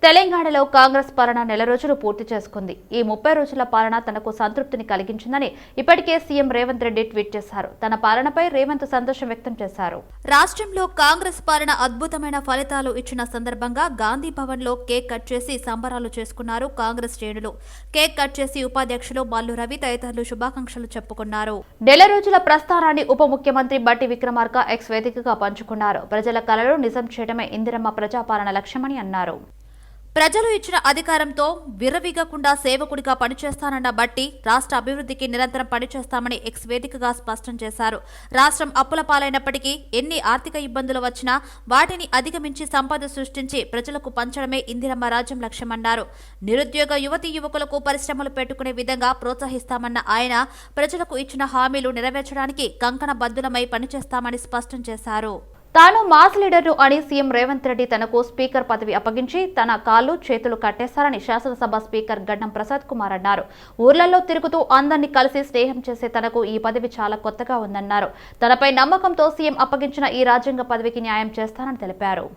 తెలంగాణలో కాంగ్రెస్ పాలన నెల రోజులు పూర్తి చేసుకుంది. ఈ 30 రోజుల పాలన తనకు సంతృప్తిని కలిగించిందని ఇప్పటికే సీఎం రేవంత్ రెడ్డి ట్వీట్ చేశారు. తన పాలనపై రేవంత్ సంతోషం వ్యక్తం చేశారు. రాష్ట్రంలో కాంగ్రెస్ పాలన అద్భుతమైన ఫలితాలు ఇచ్చిన సందర్భంగా గాంధీ భవన్ లో కేక్ కట్ చేసి సంబరాలు చేసుకున్నారు కాంగ్రెస్ శ్రేణులు. కేక్ కట్ చేసి ఉపాధ్యక్షులు మల్లు రవి తదితరులు శుభాకాంక్షలు చెప్పుకున్నారు. నెల రోజుల ప్రస్థానాన్ని ఉప ముఖ్యమంత్రి బట్టి విక్రమార్క ఎక్స్ వేదికగా పంచుకున్నారు. ప్రజల కలలు నిజం చేయడమే ఇందిరమ్మ ప్రజాపాలన లక్ష్యమని అన్నారు. ప్రజలు ఇచ్చిన అధికారంతో విర్రవీగకుండా సేవకుడిగా పనిచేస్తానన్న బట్టి రాష్ట్ర అభివృద్ధికి నిరంతరం పనిచేస్తామని ఎక్స్ వేదికగా స్పష్టం చేశారు. రాష్ట్రం అప్పుల పాలైనప్పటికీ ఎన్ని ఆర్థిక ఇబ్బందులు వచ్చినా వాటిని అధిగమించి సంపద సృష్టించి ప్రజలకు పంచడమే ఇందిరమ్మ రాజ్యం లక్ష్యమన్నారు. నిరుద్యోగ యువతీ యువకులకు పరిశ్రమలు పెట్టుకునే విధంగా ప్రోత్సహిస్తామన్న ఆయన ప్రజలకు ఇచ్చిన హామీలు నెరవేర్చడానికి కంకణ బద్దులమై పనిచేస్తామని స్పష్టం చేశారు. తాను మాస్ లీడర్ను అని సీఎం రేవంత్ రెడ్డి తనకు స్పీకర్ పదవి అప్పగించి తన కాళ్లు చేతులు కట్టేశారని శాసనసభ స్పీకర్ గడ్డం ప్రసాద్ కుమార్ అన్నారు. ఊర్లలో తిరుగుతూ అందరినీ కలిసి స్నేహం చేసే తనకు ఈ పదవి చాలా కొత్తగా ఉందన్నారు. తనపై నమ్మకంతో సీఎం అప్పగించిన ఈ రాజ్యాంగ పదవికి న్యాయం చేస్తానని తెలిపారు.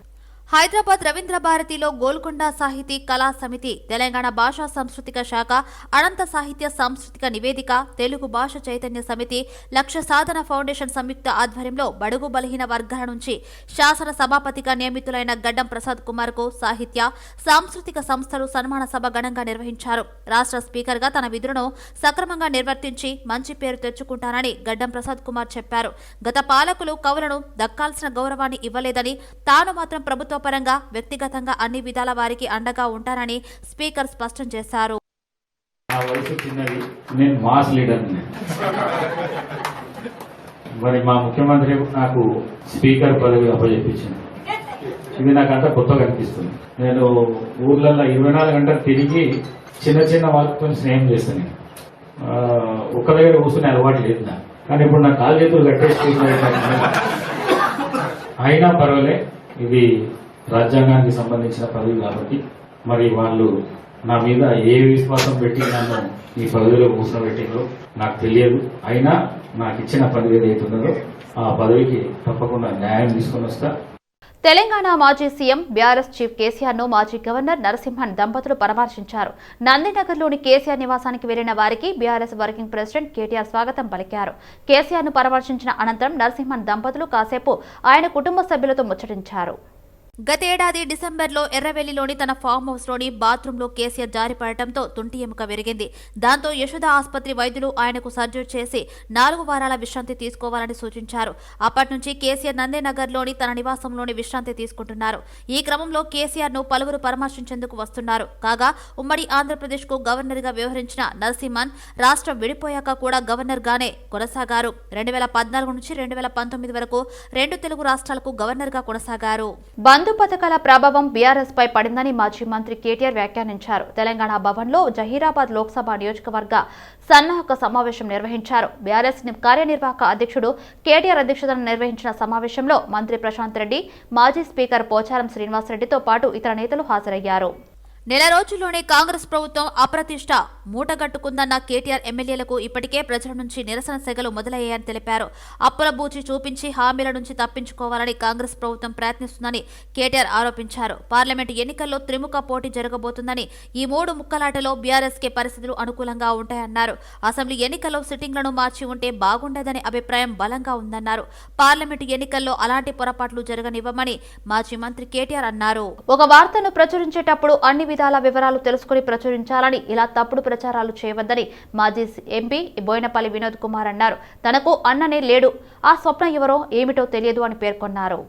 హైదరాబాద్ రవీంద్ర భారతిలో గోల్కొండ సాహితీ కళా సమితి, తెలంగాణ భాషా సాంస్కృతిక శాఖ, అనంత సాహిత్య సాంస్కృతిక నివేదిక, తెలుగు భాష చైతన్య సమితి, లక్ష్య సాధన ఫౌండేషన్ సంయుక్త ఆధ్వర్యంలో బడుగు బలహీన వర్గాల నుంచి శాసన సభాపతిగా నియమితులైన గడ్డం ప్రసాద్ కుమార్ కు సాహిత్య సాంస్కృతిక సంస్థలు సన్మాన సభ ఘనంగా నిర్వహించారు. రాష్ట్ర స్పీకర్ గా తన విధులను సక్రమంగా నిర్వర్తించి మంచి పేరు తెచ్చుకుంటానని గడ్డం ప్రసాద్ కుమార్ చెప్పారు. గత పాలకులు కవులను దక్కాల్సిన గౌరవాన్ని ఇవ్వలేదని, తాను మాత్రం ప్రభుత్వ పరంగా వ్యక్తిగతంగా అన్ని విధాల వారికి అండగా ఉంటానని స్పీకర్ స్పష్టం చేశారు. మరి మా ముఖ్యమంత్రి నాకు స్పీకర్ పదవి అప్పచెప్పించింది. ఇది నాకంతా కొత్తగా అనిపిస్తుంది. నేను ఊర్లలో 24 గంటలు తిరిగి చిన్న చిన్న వాళ్ళతో స్నేహం చేస్తాను. ఒక్క దగ్గర కూర్చునే అలవాటు లేదు నాకు. కానీ ఇప్పుడు నా కాలు చేతులు కట్టేసి అయినా పర్వాలే, ఇది రాజ్యాంగానికి సంబంధించిన పదవి కాబట్టి మరి వాళ్ళు నా మీద ఏ విశ్వాసం పెట్టి నన్ను ఈ పదవిలో కూర్చోబెట్టిందో నాకు తెలియదు. అయినా నాకు ఇచ్చిన పదవి ఏదైతుందో ఆ పదవికి తప్పకుండా న్యాయం తీసుకొని వస్తా. తెలంగాణ మాజీ సీఎం బీఆర్ఎస్ చీఫ్ కేసీఆర్ ను మాజీ గవర్నర్ నరసింహన్ దంపతులు పరామర్శించారు. నందినగర్లోని కేసీఆర్ నివాసానికి వెళ్లిన వారికి బీఆర్ఎస్ వర్కింగ్ ప్రెసిడెంట్ కేటీఆర్ స్వాగతం పలికారు. కేసీఆర్ ను పరామర్శించిన అనంతరం నరసింహన్ దంపతులు కాసేపు ఆయన కుటుంబ సభ్యులతో ముచ్చటించారు. గతేడాది డిసెంబర్లో ఎర్రవెల్లిలోని తన ఫామ్ హౌస్ లోని బాత్రూంలో కేసీఆర్ జారిపడటంతో తుంటి ఎముక విరిగింది. దాంతో యశోద ఆసుపత్రి వైద్యులు ఆయనకు సర్జరీ చేసి 4 వారాల విశ్రాంతి తీసుకోవాలని సూచించారు. అప్పటి నుంచి కేసీఆర్ నందినగర్లోని తన నివాసంలోని విశ్రాంతి తీసుకుంటున్నారు. ఈ క్రమంలో కేసీఆర్ ను పలువురు పరామర్శించేందుకు వస్తున్నారు. కాగా ఉమ్మడి ఆంధ్రప్రదేశ్ కు గవర్నర్ గా వ్యవహరించిన నరసింహన్ రాష్ట్రం విడిపోయాక కూడా గవర్నర్ గానే కొనసాగారు. 2014 నుంచి 2019 వరకు 2 తెలుగు రాష్ట్రాలకు గవర్నర్ గా కొనసాగారు. బంధు పథకాల ప్రభావం బీఆర్ఎస్ పై పడిందని మాజీ మంత్రి కేటీఆర్ వ్యాఖ్యానించారు. తెలంగాణ భవన్ లో జహీరాబాద్ లోక్సభ నియోజకవర్గ సన్నాహక సమావేశం నిర్వహించారు. బీఆర్ఎస్ కార్యనిర్వాహక అధ్యక్షుడు కేటీఆర్ అధ్యక్షతన నిర్వహించిన సమావేశంలో మంత్రి ప్రశాంత్ రెడ్డి, మాజీ స్పీకర్ పోచారం శ్రీనివాసరెడ్డితో పాటు ఇతర నేతలు హాజరయ్యారు. నెల రోజుల్లోనే కాంగ్రెస్ ప్రభుత్వం అప్రతిష్ట మూటగట్టుకుందన్న కేటీఆర్ ఎమ్మెల్యేలకు ఇప్పటికే ప్రజల నుంచి నిరసన సెగలు మొదలయ్యాయని తెలిపారు. అప్పుల బూచి చూపించి హామీల నుంచి తప్పించుకోవాలని కాంగ్రెస్ ప్రభుత్వం ప్రయత్నిస్తుందని కేటీఆర్ ఆరోపించారు. పార్లమెంటు ఎన్నికల్లో త్రిముఖ పోటీ జరగబోతుందని, ఈ 3 ముక్కలాటలో బీఆర్ఎస్ కే పరిస్థితులు అనుకూలంగా ఉంటాయన్నారు. అసెంబ్లీ ఎన్నికల్లో సిట్టింగ్లను మార్చి ఉంటే బాగుండేదనే అభిప్రాయం బలంగా ఉందన్నారు. పార్లమెంటు ఎన్నికల్లో అలాంటి పొరపాట్లు జరగనివ్వమని మాజీ మంత్రి కేటీఆర్ అన్నారు. ఒక వార్తను ప్రచురించేటప్పుడు అన్ని విధాల వివరాలు తెలుసుకుని ప్రచురించాలని, ఇలా తప్పుడు ప్రచారాలు చేయవద్దని మాజీ ఎంపీ బోయినపల్లి వినోద్ కుమార్ అన్నారు. తనకు అన్ననే లేడు, ఆ స్వప్న ఎవరో ఏమిటో తెలియదు అని పేర్కొన్నారు.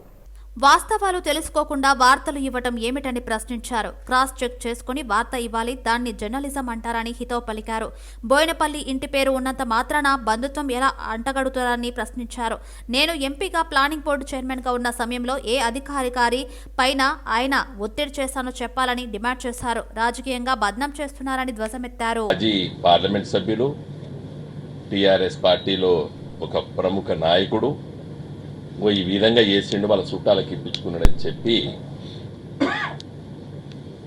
వాస్తవాలు తెలుసుకోకుండా వార్తలు ఇవ్వటం ఏమిటని ప్రశ్నించారు. క్రాస్ చెక్ చేసుకుని వార్త ఇవ్వాలి, దాన్ని జర్నలిజం అంటారని హితవు పలికారు. బోయినపల్లి ఇంటి పేరు ఉన్నంత మాత్రాన బంధుత్వం ఎలా అంటగడుతారని ప్రశ్నించారు. నేను ఎంపీగా ప్లానింగ్ బోర్డు చైర్మన్ గా ఉన్న సమయంలో ఏ అధికారి పైన ఆయన ఒత్తిడి చేశానో చెప్పాలని డిమాండ్ చేశారు. రాజకీయంగా బద్నాం చేస్తున్నారని ధ్వజమెత్తారు. పార్లమెంట్ సభ్యులు, టీఆర్ఎస్ పార్టీలో ఒక ప్రముఖ నాయకుడు ఈ విధంగా చేసిండు, వాళ్ళ చుట్టాలకి ఇప్పించుకున్నాడని చెప్పి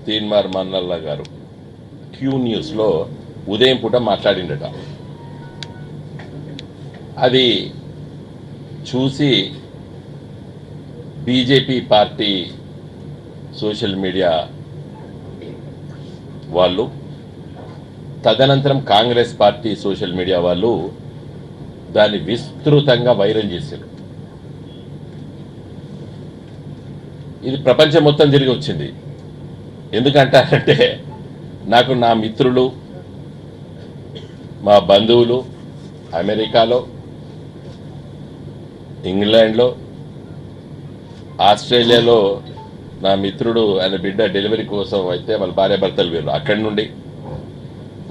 తీన్మార్ మన్నల్లా గారు క్యూ న్యూస్లో ఉదయం పూట మాట్లాడిండట. అది చూసి బీజేపీ పార్టీ సోషల్ మీడియా వాళ్ళు, తదనంతరం కాంగ్రెస్ పార్టీ సోషల్ మీడియా వాళ్ళు దాన్ని విస్తృతంగా వైరల్ చేశారు. ఇది ప్రపంచం మొత్తం తిరిగి వచ్చింది. ఎందుకంటారంటే నాకు నా మిత్రులు, మా బంధువులు అమెరికాలో, ఇంగ్లాండ్లో, ఆస్ట్రేలియాలో నా మిత్రుడు ఆయన బిడ్డ డెలివరీ కోసం అయితే వాళ్ళ భార్యాభర్తలు వేరు. అక్కడి నుండి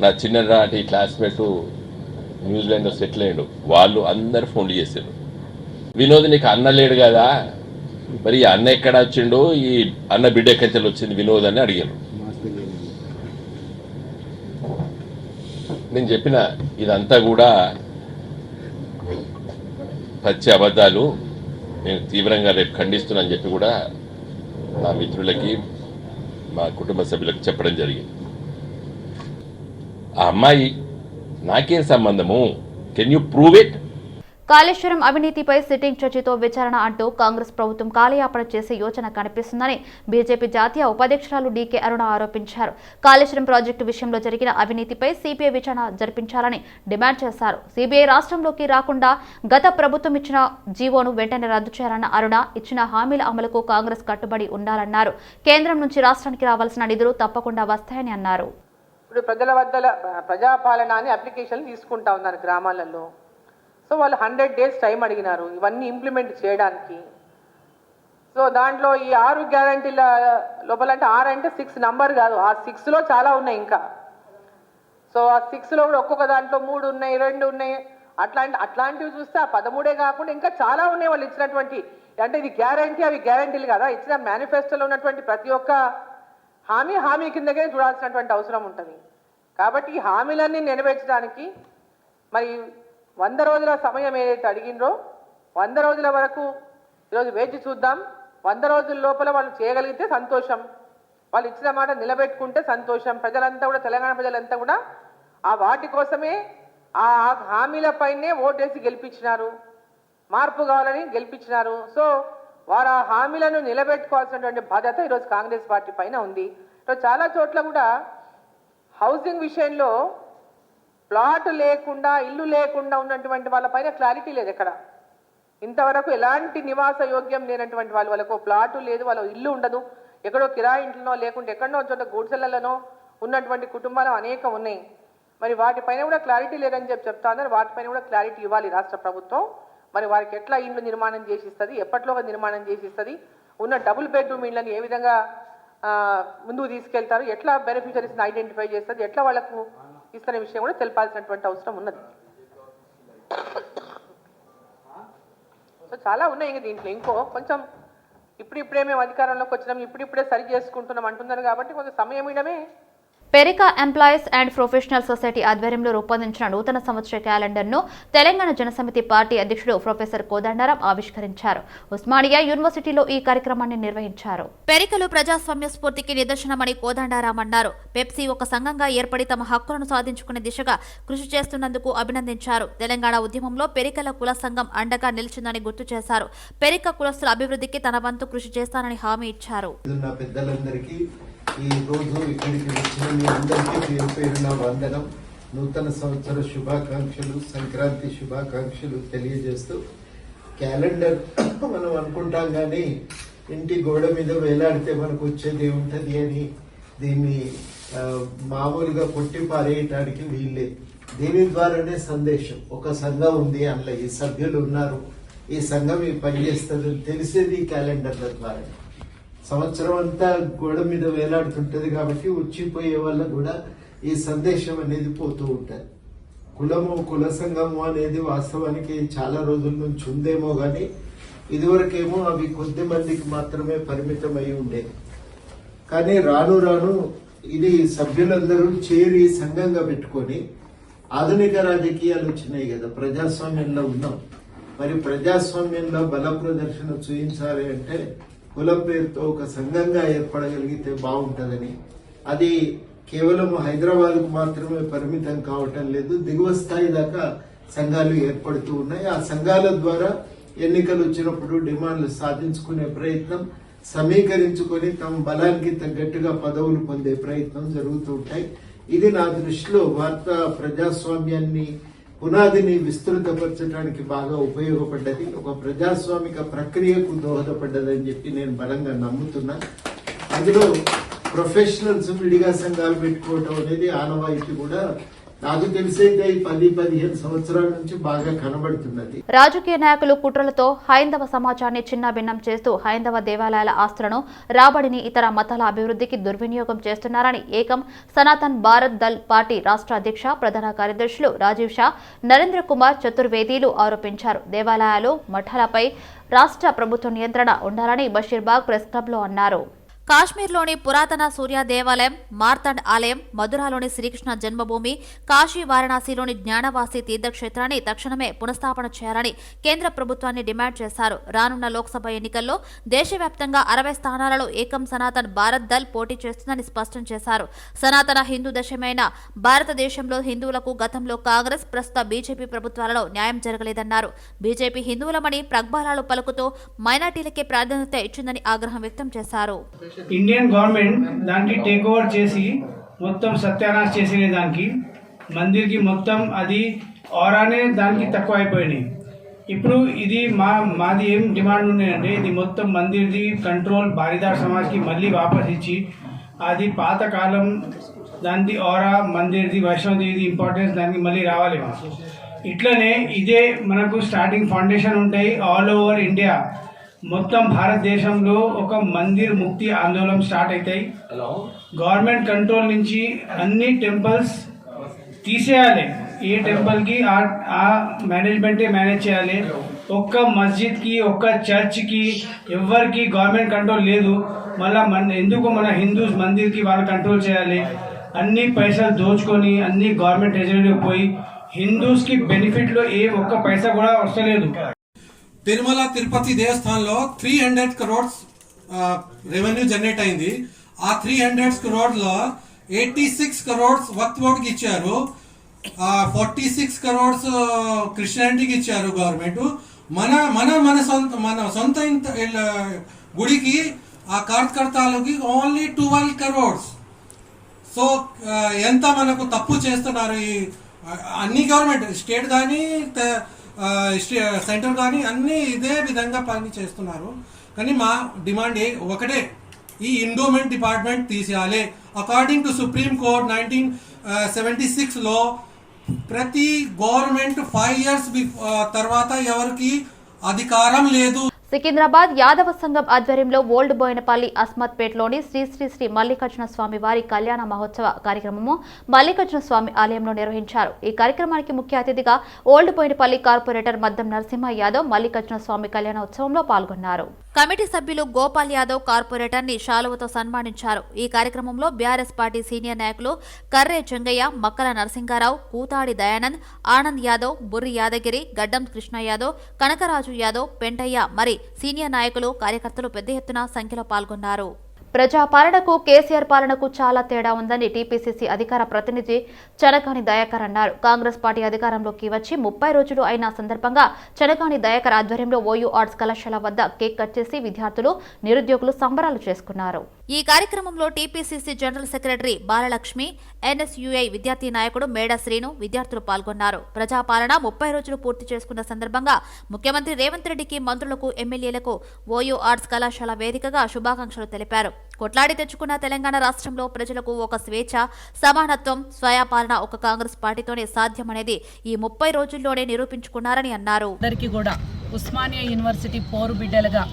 నా చిన్ననాటి క్లాస్మేట్ న్యూజిలాండ్లో సెటిల్ అయ్యాడు. వాళ్ళు అందరు ఫోన్లు చేశారు, వినోద్ నీకు అన్న లేడు కదా, మరి ఈ అన్న ఎక్కడ వచ్చిండు, ఈ అన్న బిడ్డ ఎక్కడి వచ్చింది వినోద్ అని అడిగాను. నేను చెప్పిన ఇదంతా కూడా పచ్చి అబద్ధాలు, నేను తీవ్రంగా రేపు ఖండిస్తున్నానని చెప్పి కూడా నా మిత్రులకి, మా కుటుంబ సభ్యులకు చెప్పడం జరిగింది. ఆ అమ్మాయి నాకేం సంబంధము, can you prove it? Kaleshwaram అవినీతిపై సిట్టింగ్ జడ్జితో విచారణ అంటూ కాంగ్రెస్ ప్రభుత్వం కాలయాపన చేసే యోచన కనిపిస్తుందని బీజేపీ జాతీయ ఉపాధ్యక్షురాలు డీకే అరుణ ఆరోపించారు. కాళేశ్వరం ప్రాజెక్టు విషయంలో జరిగిన అవినీతిపై సిబిఐ విచారణ జరిపించాలని డిమాండ్ చేశారు. సిబిఐ రాష్ట్రంలోకి రాకుండా గత ప్రభుత్వం ఇచ్చిన జీవోను వెంటనే రద్దు చేయాలన్న అరుణ ఇచ్చిన హామీల అమలుకు కాంగ్రెస్ కట్టుబడి ఉండాలన్నారు. కేంద్రం నుంచి రాష్ట్రానికి రావాల్సిన నిధులు తప్పకుండా వస్తాయని అన్నారు. ఇప్పుడు ప్రజల వద్ద ప్రజాపాలన అని అప్లికేషన్లు తీసుకుంటా ఉన్నారు గ్రామాలలో. సో వాళ్ళు 100 days టైం అడిగినారు ఇవన్నీ ఇంప్లిమెంట్ చేయడానికి. సో దాంట్లో ఈ 6 గ్యారంటీల లోపల, అంటే 6 అంటే 6 నంబర్ కాదు, ఆ 6లో చాలా ఉన్నాయి ఇంకా. సో ఆ 6లో కూడా ఒక్కొక్క దాంట్లో 3 ఉన్నాయి, 2 ఉన్నాయి, అట్లాంటివి చూస్తే ఆ 13 కాకుండా ఇంకా చాలా ఉన్నాయి వాళ్ళు ఇచ్చినటువంటి. అంటే ఇది గ్యారంటీ, అవి గ్యారంటీలు కదా, ఇచ్చిన మేనిఫెస్టోలో ఉన్నటువంటి ప్రతి ఒక్క హామీ కిందకే చూడాల్సినటువంటి అవసరం ఉంటుంది. కాబట్టి ఈ హామీలన్నీ నెరవేర్చడానికి మరి 100 రోజుల సమయం ఏదైతే అడిగినరో 100 రోజుల వరకు ఈరోజు వేచి చూద్దాం. 100 రోజుల లోపల వాళ్ళు చేయగలిగితే సంతోషం, వాళ్ళు ఇచ్చిన మాట నిలబెట్టుకుంటే సంతోషం. ప్రజలంతా కూడా, తెలంగాణ ప్రజలంతా కూడా ఆ వాటి కోసమే, ఆ హామీలపైనే ఓటేసి గెలిపించినారు, మార్పు కావాలని గెలిపించినారు. సో వారు ఆ హామీలను నిలబెట్టుకోవాల్సినటువంటి బాధ్యత ఈరోజు కాంగ్రెస్ పార్టీ పైన ఉంది. ఈరోజు చాలా చోట్ల కూడా హౌసింగ్ విషయంలో ప్లాట్ లేకుండా, ఇల్లు లేకుండా ఉన్నటువంటి వాళ్ళపైన క్లారిటీ లేదు. ఎక్కడ ఇంతవరకు ఎలాంటి నివాస యోగ్యం లేనటువంటి వాళ్ళకు ప్లాటు లేదు, వాళ్ళ ఇల్లు ఉండదు, ఎక్కడో కిరాయి ఇంట్లోనో లేకుంటే ఎక్కడో చోట గూడ్సెలలోనో ఉన్నటువంటి కుటుంబాలు అనేకం ఉన్నాయి. మరి వాటిపైన కూడా క్లారిటీ లేదని చెప్తా ఉన్నారు. వాటిపైన కూడా క్లారిటీ ఇవ్వాలి రాష్ట్ర ప్రభుత్వం. మరి వారికి ఎట్లా ఇండ్లు నిర్మాణం చేసిస్తుంది, ఎప్పట్లోగా నిర్మాణం చేసిస్తుంది, ఉన్న డబుల్ బెడ్రూమ్ ఇళ్ళని ఏ విధంగా ముందుకు తీసుకెళ్తారు, ఎట్లా బెనిఫిషరీస్ని ఐడెంటిఫై చేస్తుంది, ఎట్లా వాళ్లకు ఇస్తున్న విషయం కూడా తెలపాల్సినటువంటి అవసరం ఉన్నది. సో చాలా ఉన్నాయి. ఇంక దీంట్లో ఇంకో కొంచెం ఇప్పుడిప్పుడే మేము అధికారంలోకి వచ్చినాం, ఇప్పుడిప్పుడే సరి చేసుకుంటున్నాం అంటున్నారు కాబట్టి కొంచెం సమయం ఇవ్వడమే. పెరికా ఎంప్లాయీస్ అండ్ ప్రొఫెషనల్ సొసైటీ ఆధ్వర్యంలో రూపొందించిన నూతన సంవత్సర క్యాలెండర్ను తెలంగాణ జనసమితి పార్టీ అధ్యక్షుడు ప్రొఫెసర్ కోదండరాం ఆవిష్కరించారు. ఉస్మానియా యూనివర్సిటీలో ఈ కార్యక్రమాన్ని నిర్వహించారు. పెరికలు ప్రజాస్వామ్య స్ఫూర్తికి నిదర్శనమని కోదండరాం అన్నారు. పెప్సీ ఒక సంఘంగా ఏర్పడి తమ హక్కులను సాధించుకునే దిశగా కృషి చేస్తున్నందుకు అభినందించారు. తెలంగాణ ఉద్యమంలో పెరికల కుల సంఘం అండగా నిలిచిందని గుర్తు చేశారు. పెరిక కులస్తుల అభివృద్ధికి తన వంతు కృషి చేస్తానని హామీ ఇచ్చారు. ఈ రోజు ఇక్కడికి వచ్చిన మీ అందరికీ పేరు పేరున వందనం, నూతన సంవత్సర శుభాకాంక్షలు, సంక్రాంతి శుభాకాంక్షలు తెలియజేస్తూ, క్యాలెండర్ మనం అనుకుంటాం కానీ ఇంటి గోడ మీద వేలాడితే మనకు వచ్చేది ఏముంటది అని దీన్ని మామూలుగా కొట్టి పారేయటానికి వీల్లేదు. దీని ద్వారానే సందేశం, ఒక సంఘం ఉంది, అందులో ఈ సభ్యులు ఉన్నారు, ఈ సంఘం ఈ పనిచేస్తుంది తెలిసేది క్యాలెండర్ల ద్వారా. సంవత్సరం అంతా గోడ మీద వేలాడుతుంటది కాబట్టి వచ్చిపోయే వల్ల కూడా ఈ సందేశం అనేది పోతూ ఉంటది. కులము, కుల సంఘము అనేది వాస్తవానికి చాలా రోజుల నుంచి ఉందేమో గాని ఇదివరకేమో అవి కొద్ది మందికి మాత్రమే పరిమితమై ఉండేది. కానీ రాను రాను ఇది సభ్యులందరూ చేరి సంఘంగా పెట్టుకొని ఆధునిక రాజకీయాలు వచ్చినాయి కదా, ప్రజాస్వామ్యంలో ఉన్నాం. మరి ప్రజాస్వామ్యంలో బల ప్రదర్శన చూపించాలి అంటే కులం పేరుతో ఒక సంఘంగా ఏర్పడగలిగితే బాగుంటుందని, అది కేవలం హైదరాబాద్కు మాత్రమే పరిమితం కావటం లేదు, దిగువ స్థాయి దాకా సంఘాలు ఏర్పడుతూ ఉన్నాయి. ఆ సంఘాల ద్వారా ఎన్నికలు వచ్చినప్పుడు డిమాండ్లు సాధించుకునే ప్రయత్నం సమీకరించుకొని తమ బలానికి తగ్గట్టుగా పదవులు పొందే ప్రయత్నం జరుగుతూ ఉంటాయి. ఇది నా దృష్టిలో భారత ప్రజాస్వామ్యాన్ని పునాదిని విస్తృతపరచడానికి బాగా ఉపయోగపడ్డది, ఒక ప్రజాస్వామిక ప్రక్రియకు దోహదపడ్డదని చెప్పి నేను బలంగా నమ్ముతున్నా. అందులో ప్రొఫెషనల్స్ విడిగా సంఘాలు పెట్టుకోవడం అనేది ఆనవాయితీ కూడా నాకు తెలిసైతే 10-15 సంవత్సరాల నుంచి బాగా కనబడుతున్నది. రాజకీయ నాయకులు కుట్రలతో హైందవ సమాజాన్ని చిన్నాభిన్నం చేస్తూ హైందవ దేవాలయాల ఆస్తులను, రాబడిని ఇతర మతాల అభివృద్ధికి దుర్వినియోగం చేస్తున్నారని ఏకం సనాతన్ భారత్ దళ్ పార్టీ రాష్ట్ర అధ్యక్ష, ప్రధాన కార్యదర్శులు రాజీవ్ షా, నరేంద్ర కుమార్ చతుర్వేదీలు ఆరోపించారు. దేవాలయాలు, మఠాలపై రాష్ట్ర ప్రభుత్వ నియంత్రణ ఉండాలని బషీర్బాగ్ ప్రెస్ క్లబ్లో అన్నారు. కాశ్మీర్లోని పురాతన సూర్య దేవాలయం, మార్తాండ్ ఆలయం, మధురాలోని శ్రీకృష్ణ జన్మభూమి, కాశీ వారణాసిలోని జ్ఞానవాసి తీర్థక్షేత్రాన్ని తక్షణమే పునఃస్థాపన చేయాలని కేంద్ర ప్రభుత్వాన్ని డిమాండ్ చేశారు. రానున్న లోక్సభ ఎన్నికల్లో దేశవ్యాప్తంగా 60 స్థానాలలో ఏకం సనాతన్ భారత్ దళ్ పోటీ చేస్తుందని స్పష్టం చేశారు. సనాతన హిందూ దేశమైన భారతదేశంలో హిందువులకు గతంలో కాంగ్రెస్, ప్రస్తుత బీజేపీ ప్రభుత్వాలలో న్యాయం జరగలేదన్నారు. బీజేపీ హిందువులమని ప్రగల్భాలు పలుకుతూ మైనార్టీలకే ప్రాధాన్యత ఇచ్చిందని ఆగ్రహం వ్యక్తం చేశారు. ఇండియన్ గవర్నమెంట్ దానికి టేక్ ఓవర్ చేసి మొత్తం సత్యానాశ చేసిన దానికి మందిర్కి మొత్తం అది ఆరానే దానికి తక్కువ అయిపోయినాయి. ఇప్పుడు ఇది మాది ఏం డిమాండ్ ఉన్నాయంటే ఇది మొత్తం మందిర్ది కంట్రోల్ భారీదార్ సమాజ్కి మళ్ళీ వాపస్ ఇచ్చి అది పాతకాలం దానికి ఆరా మందిర్ది వైష్ణవదేవిది ఇంపార్టెన్స్ దానికి మళ్ళీ రావాలి. ఇట్లనే ఇదే మనకు స్టార్టింగ్ ఫౌండేషన్ ఉంటాయి ఆల్ ఓవర్ ఇండియా. మొత్తం భారతదేశంలో ఒక మందిర్ ముక్తి ఆందోళన స్టార్ట్ అవుతాయి. గవర్నమెంట్ కంట్రోల్ నుంచి అన్ని టెంపుల్స్ తీసేయాలి. ఏ టెంపుల్కి ఆ మేనేజ్మెంటే మేనేజ్ చేయాలి. ఒక్క మస్జిద్కి, ఒక్క చర్చ్కి ఎవరికి గవర్నమెంట్ కంట్రోల్ లేదు. మళ్ళీ ఎందుకు మన హిందూస్ మందిర్కి వాళ్ళు కంట్రోల్ చేయాలి? అన్ని పైసలు దోచుకొని అన్ని గవర్నమెంట్ ట్రెజరీలోకి పోయి హిందూస్కి బెనిఫిట్లో ఏ ఒక్క పైసా కూడా వస్తలేదు. తిరుమల తిరుపతి దేవస్థానంలో 300 crores రెవెన్యూ జనరేట్ అయింది. ఆ 300 crores లో 86 crores వక్ఫ్ బోర్డుకి ఇచ్చారు, 46 crores క్రిస్టియానిటీకి ఇచ్చారు గవర్నమెంట్. మన సొంత గుడికి ఆ కార్యకర్తలకి ఓన్లీ 12 crores. సో ఎంత మనకు తప్పు చేస్తున్నారు ఈ అన్ని గవర్నమెంట్, స్టేట్ కానీ సెంటర్ కానీ అన్నీ ఇదే విధంగా పని చేస్తున్నారు. కానీ మా డిమాండ్ ఒకటే, ఈ ఎండోమెంట్ డిపార్ట్మెంట్ తీసేయాలి. అకార్డింగ్ టు సుప్రీం కోర్ట్ 1976లో ప్రతి గవర్నమెంట్ 5 years తర్వాత ఎవరికి అధికారం లేదు. సికింద్రాబాద్ యాదవ సంఘం ఆధ్వర్యంలో ఓల్డ్ బోయినపల్లి అస్మత్పేటలోని శ్రీ శ్రీ శ్రీ మల్లికార్జున స్వామి వారి కళ్యాణ మహోత్సవ కార్యక్రమము మల్లికార్జున స్వామి ఆలయంలో నిర్వహించారు. ఈ కార్యక్రమానికి ముఖ్య అతిథిగా ఓల్డ్ బోయినపల్లి కార్పొరేటర్ మద్దం నరసింహ యాదవ్ మల్లికార్జున స్వామి కళ్యాణోత్సవంలో పాల్గొన్నారు. కమిటీ సభ్యులు గోపాల్ యాదవ్ కార్పొరేటర్ ని శాలువతో సన్మానించారు. ఈ కార్యక్రమంలో బీఆర్ఎస్ పార్టీ సీనియర్ నాయకులు కర్రే చెంగయ్య, మక్కల నరసింగారావు, కూతాడి దయానంద్, ఆనంద్ యాదవ్, బుర్రి యాదగిరి, గడ్డం కృష్ణ యాదవ్, కనకరాజు యాదవ్, పెంటయ్య మరి సీనియర్ నాయకులు, కార్యకర్తలు పెద్ద ఎత్తున సంఖ్యలో పాల్గొన్నారు. ప్రజాపాలనకు కేసీఆర్ పాలనకు చాలా తేడా ఉందని టీపీసీసీ అధికార ప్రతినిధి చనకాని దయాకర్ అన్నారు. కాంగ్రెస్ పార్టీ అధికారంలోకి వచ్చి 30 రోజులు అయిన సందర్భంగా చనకాని దయాకర్ ఆధ్వర్యంలో ఓయూ ఆర్ట్స్ కళాశాల వద్ద కేక్ కట్ చేసి విద్యార్థులు, నిరుద్యోగులు సంబరాలు చేసుకున్నారు. ఈ కార్యక్రమంలో TPCC general secretary Balalakshmi, NSUI విద్యార్థి నాయకుడు మేడ శ్రీను, విద్యార్థులు పాల్గొన్నారు. ప్రజాపాలన 30 రోజులు పూర్తి చేసుకున్న సందర్భంగా ముఖ్యమంత్రి రేవంత్ రెడ్డికి, మంత్రులకు, ఎమ్మెల్యేలకు ఓయూ ఆర్ట్స్ కళాశాల వేదికగా శుభాకాంక్షలు తెలిపారు. కొట్లాడి తెచ్చుకున్న తెలంగాణ రాష్ట్రంలో ప్రజలకు ఒక స్వేచ్ఛ, సమానత్వం, స్వయాపాలన ఒక కాంగ్రెస్ పార్టీతోనే సాధ్యమనేది ఈ 30 రోజుల్లోనే నిరూపించుకున్నారని అన్నారు. అందరికీ కూడా ఉస్మానియా యూనివర్సిటీ పోరు బిడ్డలుగా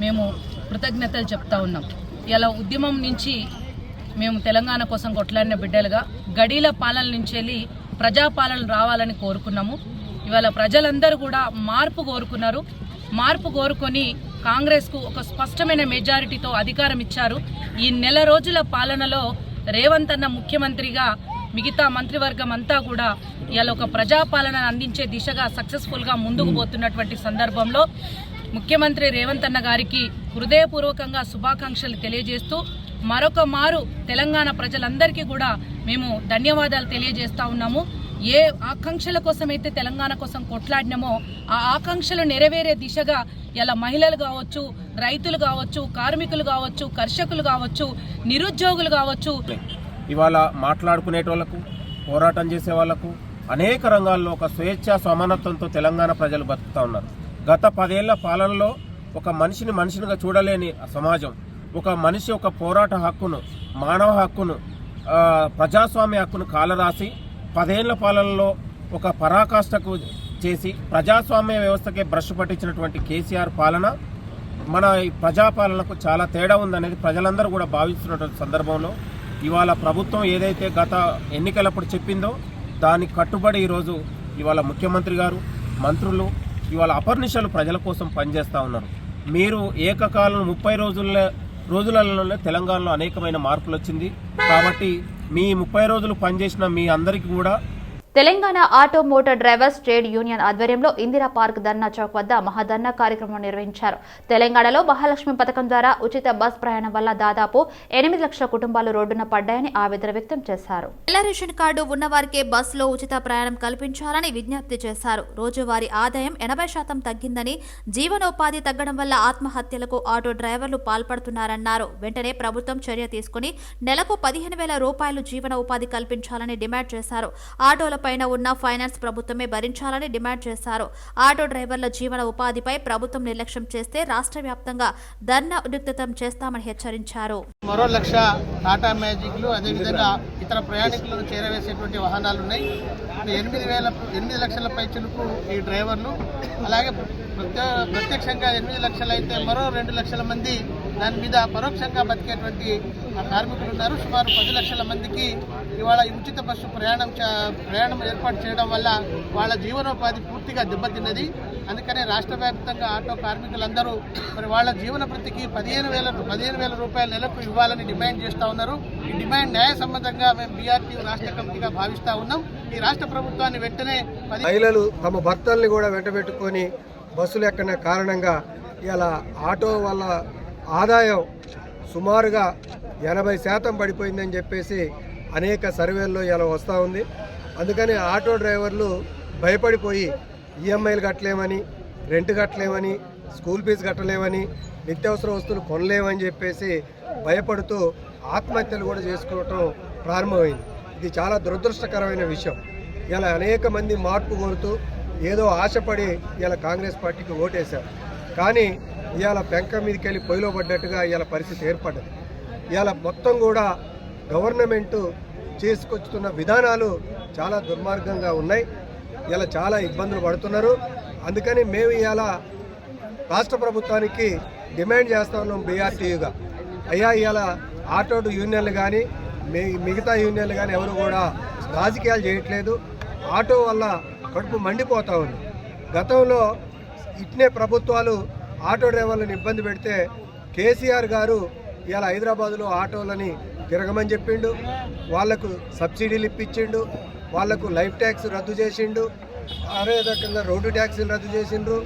మేము కృతజ్ఞతలు చెప్తా ఉన్నాం. ఇలా ఉద్యమం నుంచి మేము తెలంగాణ కోసం కొట్లాడిన బిడ్డలుగా గడీల పాలన నుంచి వెళ్ళి ప్రజాపాలన రావాలని కోరుకున్నాము. ఇవాళ ప్రజలందరూ కూడా మార్పు కోరుకున్నారు. మార్పు కోరుకొని కాంగ్రెస్కు ఒక స్పష్టమైన మెజారిటీతో అధికారం ఇచ్చారు. ఈ నెల రోజుల పాలనలో రేవంత్ అన్న ముఖ్యమంత్రిగా మిగతా మంత్రివర్గం అంతా కూడా ఇవాళ ఒక ప్రజాపాలన అందించే దిశగా సక్సెస్ఫుల్గా ముందుకు పోతున్నటువంటి సందర్భంలో ముఖ్యమంత్రి రేవంత్ అన్న గారికి హృదయపూర్వకంగా శుభాకాంక్షలు తెలియజేస్తూ మరొక మారు తెలంగాణ ప్రజలందరికీ కూడా మేము ధన్యవాదాలు తెలియజేస్తా ఉన్నాము. ఏ ఆకాంక్షల కోసమైతే తెలంగాణ కోసం కొట్లాడినామో ఆ ఆకాంక్షలు నెరవేరే దిశగా ఇలా మహిళలు కావచ్చు, రైతులు కావచ్చు, కార్మికులు కావచ్చు, కర్షకులు కావచ్చు, నిరుద్యోగులు కావచ్చు, ఇవాళ మాట్లాడుకునేటోళ్లకు, పోరాటం చేసే వాళ్లకు అనేక రంగాల్లో ఒక స్వేచ్ఛ సమానత్వంతో తెలంగాణ ప్రజలు బతుకుతూ ఉన్నారు. గత 10 ఏళ్ల పాలనలో ఒక మనిషినిగా చూడలేని సమాజం, ఒక మనిషి ఒక పోరాట హక్కును, మానవ హక్కును, ప్రజాస్వామ్య హక్కును కాలరాసి 10 ఏళ్ల పాలనలో ఒక పరాకాష్ఠకు చేసి ప్రజాస్వామ్య వ్యవస్థకే బ్రష్ పట్టించినటువంటి కేసీఆర్ పాలన మన ఈ ప్రజాపాలనకు చాలా తేడా ఉందనేది ప్రజలందరూ కూడా భావిస్తున్నటువంటి సందర్భంలో ఇవాళ ప్రభుత్వం ఏదైతే గత ఎన్నికలప్పుడు చెప్పిందో దానికి కట్టుబడి ఈరోజు ఇవాళ ముఖ్యమంత్రి గారు, మంత్రులు ఇవాళ అపర్నిశలు ప్రజల కోసం పనిచేస్తూ ఉన్నారు. మీరు ఏకకాలం 30 రోజులలోనే తెలంగాణలో అనేకమైన మార్పులు వచ్చింది. కాబట్టి మీ 30 రోజులు పనిచేసిన మీ అందరికీ కూడా Telangana auto motor drivers trade union ఆధ్వర్యంలో ఇందిరా పార్క్ ధర్నా చౌక్ వద్ద మహాధర్నా కార్యక్రమం నిర్వహించారు. తెలంగాణలో మహాలక్ష్మి పథకం ద్వారా ఉచిత బస్ ప్రయాణం వల్ల దాదాపు 8 లక్షల కుటుంబాలు రోడ్డున పడ్డాయని ఆవేదన వ్యక్తం చేశారు. తెల్ల రేషన్ కార్డు ఉన్నవారికే బస్సులో ఉచిత ప్రయాణం కల్పించాలని విజ్ఞప్తి చేశారు. రోజువారీ ఆదాయం 80% తగ్గిందని, జీవనోపాధి తగ్గడం వల్ల ఆత్మహత్యలకు ఆటో డ్రైవర్లు పాల్పడుతున్నారన్నారు. వెంటనే ప్రభుత్వం చర్య తీసుకుని నెలకు 15,000 రూపాయలు జీవన ఉపాధి కల్పించాలని డిమాండ్ చేశారు. ఆటోల పైన ఉన్న ఫైనాన్స్ ప్రభుత్వమే భరించాలని డిమాండ్ చేశారు. ఆటో డ్రైవర్ల జీవన ఉపాధిపై ప్రభుత్వం నిర్లక్ష్యం చేస్తే రాష్ట్ర వ్యాప్తంగా ధర్నా ఉధృతం చేస్తామని హెచ్చరించారు. మరో 1 లక్ష టాటా మ్యాజిక్లు, అదేవిధంగా ఇతర ప్రయాణికులను చేరవేసేటువంటి వాహనాలు ఉన్నాయి. 8 లక్షల పైచులకు ఈ డ్రైవర్లు, అలాగే ప్రత్యక్షంగా 8 లక్షలు అయితే మరో 2 లక్షల మంది దాని మీద పరోక్షంగా బతికేటువంటి కార్మికులు ఉన్నారు. సుమారు 10 లక్షల మందికి ఇవాళ ఈ ఉచిత బస్సు ప్రయాణం ఏర్పాటు చేయడం వల్ల వాళ్ళ జీవనోపాధి పూర్తిగా దెబ్బతిన్నది. అందుకనే రాష్ట్ర వ్యాప్తంగా ఆటో కార్మికులందరూ మరి వాళ్ళ జీవన వృత్తికి 15,000 రూపాయల నెలకు ఇవ్వాలని డిమాండ్ చేస్తూ ఉన్నారు. ఈ డిమాండ్ న్యాయసమ్మతంగా మేము బీఆర్టీ రాష్ట్ర కమిటీగా భావిస్తూ ఉన్నాం. ఈ రాష్ట్ర ప్రభుత్వాన్ని వెంటనే మహిళలు తమ భర్తల్ని కూడా వెంటబెట్టుకొని బస్సులు ఎక్కనే కారణంగా ఇలా ఆటో వల్ల ఆదాయం సుమారుగా 80% పడిపోయిందని చెప్పేసి అనేక సర్వేల్లో ఇలా వస్తూ ఉంది. అందుకని ఆటో డ్రైవర్లు భయపడిపోయి ఈఎంఐలు కట్టలేమని, రెంట్ కట్టలేమని, స్కూల్ ఫీజు కట్టలేమని, నిత్యావసర వస్తువులు కొనలేమని చెప్పేసి భయపడుతూ ఆత్మహత్యలు కూడా చేసుకోవటం ప్రారంభమైంది. ఇది చాలా దురదృష్టకరమైన విషయం. ఇలా అనేక మంది మార్పు కోరుతూ ఏదో ఆశపడి ఇలా కాంగ్రెస్ పార్టీకి ఓటేశారు. కానీ ఇవాళ పెంక మీదకి వెళ్ళి పొయ్యిలో పడ్డట్టుగా ఇవాళ పరిస్థితి ఏర్పడ్డది. ఇవాళ మొత్తం కూడా గవర్నమెంటు చేసుకొచ్చుతున్న విధానాలు చాలా దుర్మార్గంగా ఉన్నాయి. ఇలా చాలా ఇబ్బందులు పడుతున్నారు. అందుకని మేము ఇవాళ రాష్ట్ర ప్రభుత్వానికి డిమాండ్ చేస్తా ఉన్నాం బీఆర్టీయుగా. అయ్యా ఇవాళ ఆటో యూనియన్లు కానీ మిగతా యూనియన్లు కానీ ఎవరు కూడా రాజకీయాలు చేయట్లేదు. ఆటో వల్ల కడుపు మండిపోతూ ఉంది. గతంలో ఇట్నే ప్రభుత్వాలు ఆటో డ్రైవర్లను ఇబ్బంది పెడితే కేసీఆర్ గారు ఇలా హైదరాబాదులో ఆటోలని తిరగమని చెప్పిండు, వాళ్లకు సబ్సిడీలు ఇప్పించిండు, వాళ్లకు లైఫ్ ట్యాక్స్ రద్దు చేసిండు, అదే రకంగా రోడ్డు ట్యాక్సీలు రద్దు చేసిండ్రు.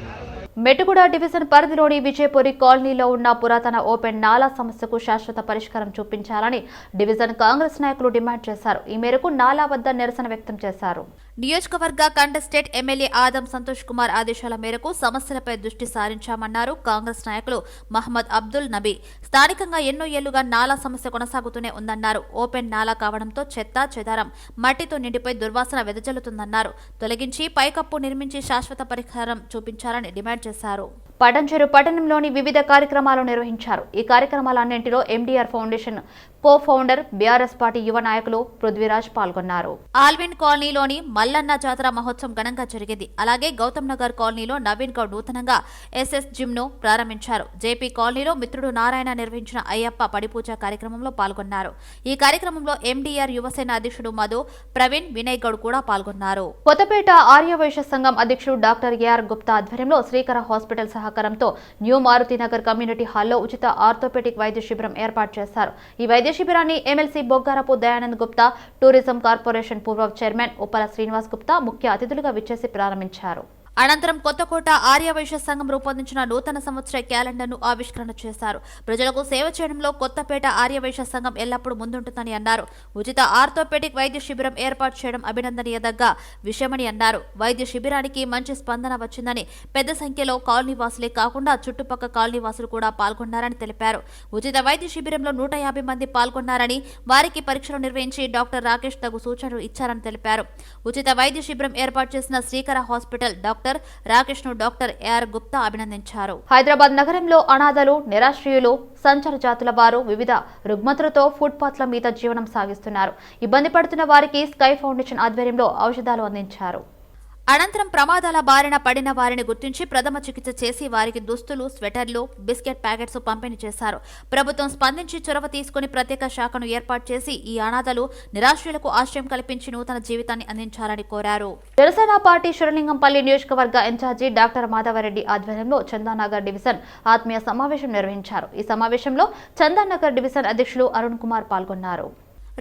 మెట్టుగూడ డివిజన్ పరిధిలోని విజయపురి కాలనీలో ఉన్న పురాతన ఓపెన్ నాలా సమస్యకు శాశ్వత పరిష్కారం చూపించాలని డివిజన్ కాంగ్రెస్ నాయకులు డిమాండ్ చేశారు. ఈ మేరకు నాలా వద్ద నిరసన వ్యక్తం చేశారు. నియోజకవర్గ కంటెస్టెడ్ ఎమ్మెల్యే ఆదం సంతోష్ కుమార్ ఆదేశాల మేరకు సమస్యలపై దృష్టి సారించామన్నారు కాంగ్రెస్ నాయకులు మహమ్మద్ అబ్దుల్ నబీ. స్థానికంగా ఎన్నో ఏళ్లుగా నాలా సమస్య కొనసాగుతూనే ఉందన్నారు. ఓపెన్ నాలా కావడంతో చెత్త చెదారం మట్టితో నిండిపోయి దుర్వాసన వెదజల్లుతుందన్నారు. తొలగించి పైకప్పు నిర్మించి శాశ్వత పరిష్కారం చూపించాలని డిమాండ్ చేశారు. పటంచెరు పట్టణంలోని వివిధ కార్యక్రమాలు నిర్వహించారు. ఈ కార్యక్రమాలన్నింటిలో MDR foundation co founder BRS party యువ నాయకులు పృథ్వీరాజ్ పాల్గొన్నారు. ఆల్విన్ కాలనీలోని మల్లన్న జాతర మహోత్సవం ఘనంగా జరిగింది. అలాగే గౌతమ్ నగర్ కాలనీలో నవీన్ గౌడ్ నూతనంగా ఎస్ఎస్ జిమ్ ను ప్రారంభించారు. జేపీ కాలనీలో మిత్రుడు నారాయణ నిర్వహించిన అయ్యప్ప పడిపూజ కార్యక్రమంలో పాల్గొన్నారు. ఈ కార్యక్రమంలో ఎండీఆర్ యువసేన అధ్యక్షుడు మధు, ప్రవీణ్, వినయ్ గౌడ్ కూడా పాల్గొన్నారు. కొత్తపేట ఆర్యవైశ్య సంఘం అధ్యక్షుడు డాక్టర్ ఏఆర్ గుప్తా ఆధ్వర్యంలో శ్రీకర హాస్పిటల్ సహకారంతో న్యూ మారుతినగర్ కమ్యూనిటీ హాల్లో ఉచిత ఆర్థోపెటిక్ వైద్య శిబిరం ఏర్పాటు చేశారు. ఈ వైద్య శిబిరాన్ని MLC Boggarapu Dayanand Gupta, tourism corporation పూర్వ చైర్మన్ ఉప్పల శ్రీనివాస్ గుప్తా ముఖ్య అతిథులుగా విచ్చేసి ప్రారంభించారు. అనంతరం కొత్తకోట ఆర్యవైశ్య సంఘం రూపొందించిన నూతన సంవత్సర క్యాలెండర్ను ఆవిష్కరణ చేశారు. ప్రజలకు సేవ చేయడంలో కొత్తపేట ఆర్యవైశ్య సంఘం ఎల్లప్పుడూ ముందుంటుందని అన్నారు. ఉచిత ఆర్థోపెడిక్ వైద్య శిబిరం ఏర్పాటు చేయడం అభినందనీయదగ్గ విషయమని అన్నారు. వైద్య శిబిరానికి మంచి స్పందన వచ్చిందని, పెద్ద సంఖ్యలో కాలనీవాసులే కాకుండా చుట్టుపక్కల కాలనీవాసులు కూడా పాల్గొన్నారని తెలిపారు. ఉచిత వైద్య శిబిరంలో 150 మంది పాల్గొన్నారని, వారికి పరీక్షలు నిర్వహించి డాక్టర్ రాకేష్ తగు సూచనలు ఇచ్చారని తెలిపారు. ఉచిత వైద్య శిబిరం ఏర్పాటు చేసిన శ్రీకర హాస్పిటల్ డాక్టర్ రాకేష్ ను డాక్టర్ ఏఆర్ గుప్తా అభినందించారు. హైదరాబాద్ నగరంలో అనాథలు, నిరాశ్రయులు, సంచార జాతుల వారు వివిధ రుగ్మతులతో ఫుట్పాత్ల మీద జీవనం సాగిస్తున్నారు. ఇబ్బంది పడుతున్న వారికి స్కై ఫౌండేషన్ ఆధ్వర్యంలో ఔషధాలు అందించారు. అనంతరం ప్రమాదాల బారిన పడిన వారిని గుర్తించి ప్రథమ చికిత్స చేసి వారికి దుస్తులు, స్వెటర్లు, బిస్కెట్ ప్యాకెట్స్ పంపిణీ చేశారు. ప్రభుత్వం స్పందించి చొరవ తీసుకుని ప్రత్యేక శాఖను ఏర్పాటు చేసి ఈ అనాథలు, నిరాశ్రయులకు ఆశ్రయం కల్పించి నూతన జీవితాన్ని అందించాలని కోరారు. జనసేన పార్టీ శివలింగంపల్లి నియోజకవర్గ ఇన్ఛార్జి డాక్టర్ మాధవరెడ్డి ఆధ్వర్యంలో చందానగర్ డివిజన్ ఆత్మీయ సమావేశం నిర్వహించారు. ఈ సమావేశంలో చందానగర్ డివిజన్ అధ్యక్షులు అరుణ్ కుమార్ పాల్గొన్నారు.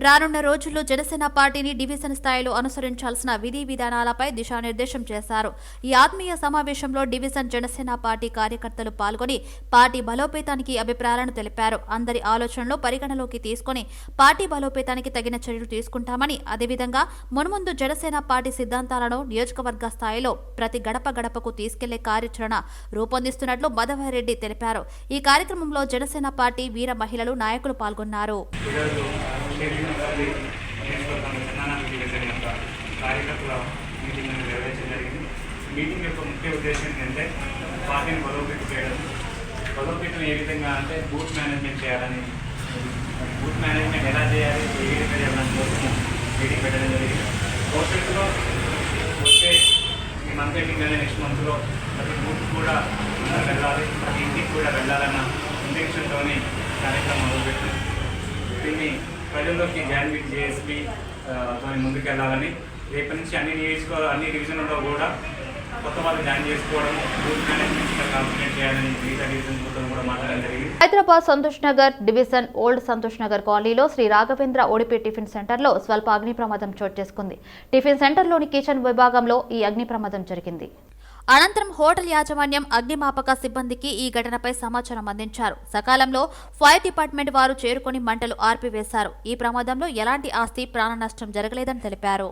రానున్న రోజుల్లో జనసేన పార్టీని డివిజన్ స్థాయిలో అనుసరించాల్సిన విధి విధానాలపై దిశానిర్దేశం చేశారు. ఈ ఆత్మీయ సమావేశంలో డివిజన్ జనసేన పార్టీ కార్యకర్తలు పాల్గొని పార్టీ బలోపేతానికి అభిప్రాయాలను తెలిపారు. అందరి ఆలోచనలు పరిగణలోకి తీసుకుని పార్టీ బలోపేతానికి తగిన చర్యలు తీసుకుంటామని, అదేవిధంగా మున్ముందు జనసేన పార్టీ సిద్ధాంతాలను నియోజకవర్గ స్థాయిలో ప్రతి గడప గడపకు తీసుకెళ్లే కార్యాచరణ రూపొందిస్తున్నట్లు మాధవరెడ్డి తెలిపారు. ఈ కార్యక్రమంలో జనసేన పార్టీ వీర మహిళలు, నాయకులు పాల్గొన్నారు. కార్యకర్తల మీటింగ్ నిర్వహించడం జరిగింది. మీటింగ్ యొక్క ముఖ్య ఉద్దేశం ఏంటంటే పార్టీని బలోపేతం చేయడం. బలోపేతం ఏ విధంగా అంటే బూత్ మేనేజ్మెంట్ చేయాలని, బూత్ మేనేజ్మెంట్ ఎలా చేయాలి, ఏ విధంగా చేయాలని కోసం మీటింగ్ పెట్టడం జరిగింది. భవిష్యత్తులో వచ్చే ఈ మంత్ ఎండింగ్ అనే నెక్స్ట్ మంత్లో ప్రతి బూత్ కూడా అందరూ వెళ్ళాలి, ప్రతి ఇంటికి కూడా వెళ్ళాలన్న ఇంటెన్షన్తోని కార్యక్రమం మొదలుపెట్టాం. దీన్ని ప్రజల్లోకి జాయిన్ జేఎస్పీ ముందుకెళ్ళాలని, రేపటి నుంచి అన్ని డివిజన్లలో కూడా కొత్త వాళ్ళు జాయిన్ చేసుకోవడం, బూత్ మేనేజ్మెంట్ కాన్సన్ట్రేట్ చేయాలని మిగతా డివిజన్ కూడా మాట్లాడడం జరిగింది. హైదరాబాద్ సంతోష్ నగర్ డివిజన్ ఓల్డ్ సంతోష్ నగర్ కాలనీలో శ్రీ రాఘవేంద్ర ఓడిపి టిఫిన్ సెంటర్లో స్వల్ప అగ్ని ప్రమాదం చోటు చేసుకుంది. టిఫిన్ సెంటర్లోని కిచెన్ విభాగంలో ఈ అగ్ని ప్రమాదం జరిగింది. అనంతరం హోటల్ యాజమాన్యం, అగ్నిమాపక సిబ్బందికి ఈ ఘటనపై సమాచారం అందించారు. సకాలంలో ఫైర్ డిపార్ట్మెంట్ వారు చేరుకుని మంటలు ఆర్పివేశారు. ఈ ప్రమాదంలో ఎలాంటి ఆస్తి, ప్రాణ నష్టం జరగలేదని తెలిపారు.